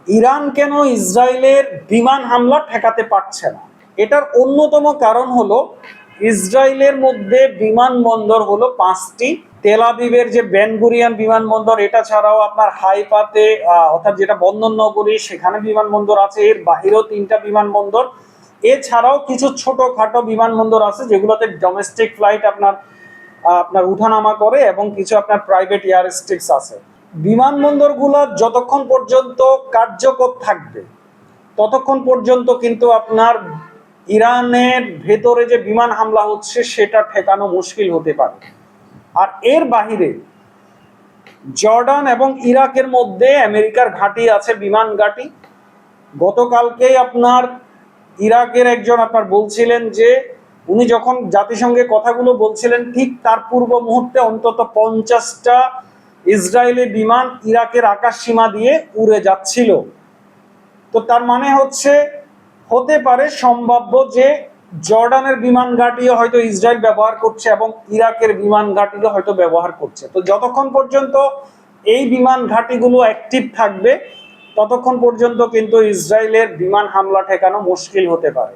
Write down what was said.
Iran কেন ইসরায়েলের বিমান হামলা ঠেকাতে পারছে না? এটার অন্যতম কারণ হলো ইসরায়েলের মধ্যে বিমানবন্দর হলো 5টি। তেল আবিবের যে বেন গুরিয়ন বিমানবন্দর, এটা ছাড়াও আপনার হাইফাতে অর্থাৎ যেটা বন্দর নগরী, সেখানে বিমানবন্দর আছে। এর বাহিরেও 3টা বিমানবন্দর। এছাড়াও কিছু ছোটখাটো বিমানবন্দর আছে যেগুলোতে ডোমেস্টিক ফ্লাইট আপনার উঠানামা করে, এবং কিছু আপনার প্রাইভেট এয়ার স্ট্রিপস আছে। বিমানবন্দরগুলো যতক্ষণ পর্যন্ত কার্যকর থাকবে ততক্ষণ পর্যন্ত কিন্তু আপনার ইরানের ভেতরে যে বিমান হামলা হচ্ছে সেটা ঠেকানো মুশকিল হতে পারে। আর এর বাহিরে জর্ডান এবং ইরাকের মধ্যে আমেরিকার ঘাঁটি আছে, বিমান ঘাঁটি। গতকালকেই আপনার ইরাকের একজন আপনার বলছিলেন যে উনি যখন জাতিসংঘে কথাগুলো বলছিলেন ঠিক তার পূর্ব মুহূর্তে অন্তত 50টা ইসরায়েলি বিমান ইরাকের আকাশ সীমা দিয়ে উড়ে যাচ্ছিল। তো তার মানে হতে পারে সম্ভাব্য যে জর্ডানের বিমান ঘাঁটিও হয়তো ইসরায়েল ব্যবহার করছে এবং ইরাকের বিমান ঘাঁটিও হয়তো ব্যবহার করছে। তো যতক্ষণ পর্যন্ত এই বিমান ঘাঁটিগুলো অ্যাক্টিভ থাকবে ততক্ষণ পর্যন্ত কিন্তু ইসরায়েলের বিমান হামলা ঠেকানো মুশকিল হতে পারে।